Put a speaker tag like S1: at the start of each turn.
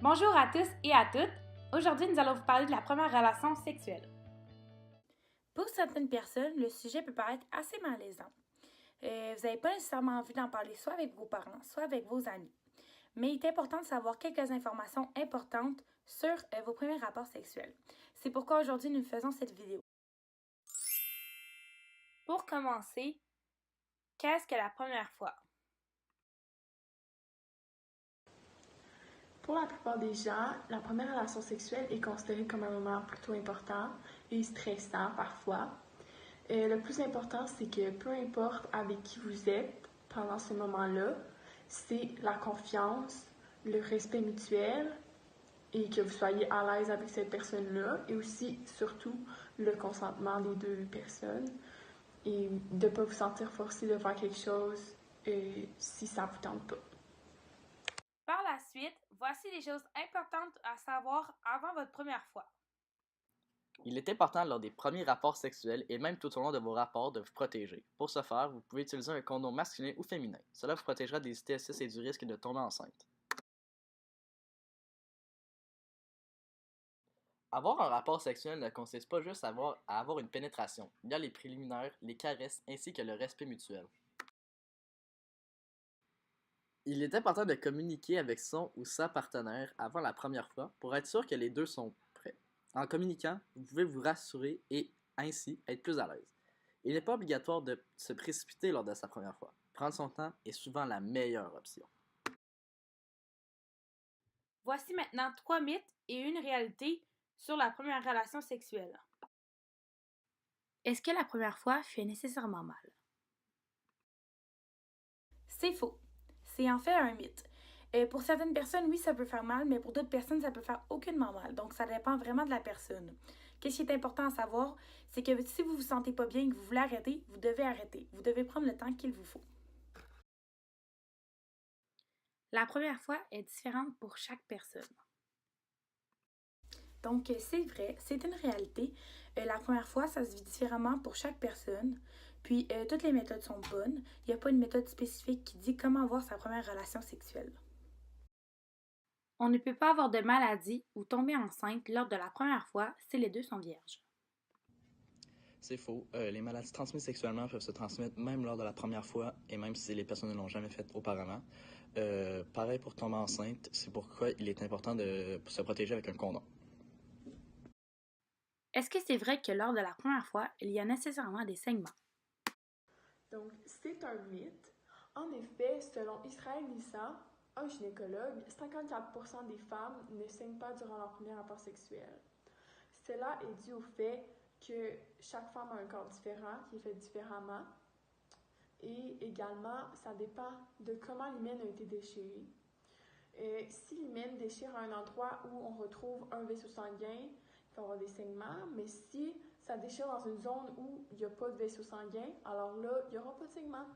S1: Bonjour à tous et à toutes. Aujourd'hui, nous allons vous parler de la première relation sexuelle. Pour certaines personnes, le sujet peut paraître assez malaisant. Vous n'avez pas nécessairement envie d'en parler soit avec vos parents, soit avec vos amis. Mais il est important de savoir quelques informations importantes sur vos premiers rapports sexuels. C'est pourquoi aujourd'hui, nous faisons cette vidéo. Pour commencer, qu'est-ce que la première fois?
S2: Pour la plupart des gens, la première relation sexuelle est considérée comme un moment plutôt important et stressant parfois. Le plus important, c'est que peu importe avec qui vous êtes pendant ce moment-là, c'est la confiance, le respect mutuel et que vous soyez à l'aise avec cette personne-là et aussi, surtout, le consentement des deux personnes et de ne pas vous sentir forcé de faire quelque chose si ça ne vous tente pas.
S1: Par la suite, voici les choses importantes à savoir avant votre première fois.
S3: Il est important lors des premiers rapports sexuels et même tout au long de vos rapports de vous protéger. Pour ce faire, vous pouvez utiliser un condom masculin ou féminin. Cela vous protégera des IST et du risque de tomber enceinte. Avoir un rapport sexuel ne consiste pas juste à avoir une pénétration. Il y a les préliminaires, les caresses ainsi que le respect mutuel. Il est important de communiquer avec son ou sa partenaire avant la première fois pour être sûr que les deux sont prêts. En communiquant, vous pouvez vous rassurer et ainsi être plus à l'aise. Il n'est pas obligatoire de se précipiter lors de sa première fois. Prendre son temps est souvent la meilleure option.
S1: Voici maintenant 3 mythes et une réalité sur la première relation sexuelle. Est-ce que la première fois fait nécessairement mal? C'est faux. C'est en fait un mythe. Pour certaines personnes, oui, ça peut faire mal, mais pour d'autres personnes, ça peut faire aucunement mal. Donc, ça dépend vraiment de la personne. Qu'est-ce qui est important à savoir, c'est que si vous vous sentez pas bien et que vous voulez arrêter, vous devez arrêter. Vous devez prendre le temps qu'il vous faut. La première fois est différente pour chaque personne. Donc, c'est vrai, c'est une réalité. La première fois, ça se vit différemment pour chaque personne. Puis, toutes les méthodes sont bonnes. Il n'y a pas une méthode spécifique qui dit comment avoir sa première relation sexuelle. On ne peut pas avoir de maladie ou tomber enceinte lors de la première fois si les deux sont vierges.
S3: C'est faux. Les maladies transmises sexuellement peuvent se transmettre même lors de la première fois et même si les personnes ne l'ont jamais fait auparavant. Pareil pour tomber enceinte, c'est pourquoi il est important de se protéger avec un condom.
S1: Est-ce que c'est vrai que lors de la première fois, il y a nécessairement des saignements?
S2: Donc, c'est un mythe. En effet, selon Israël Lissa, un gynécologue, 54% des femmes ne saignent pas durant leur premier rapport sexuel. Cela est dû au fait que chaque femme a un corps différent, qui est fait différemment. Et également, ça dépend de comment l'hymen a été déchiré. Si l'hymen déchire à un endroit où on retrouve un vaisseau sanguin, il peut y avoir des saignements, mais si ça déchire dans une zone où il n'y a pas de vaisseau sanguin, alors là, il n'y aura pas de saignement.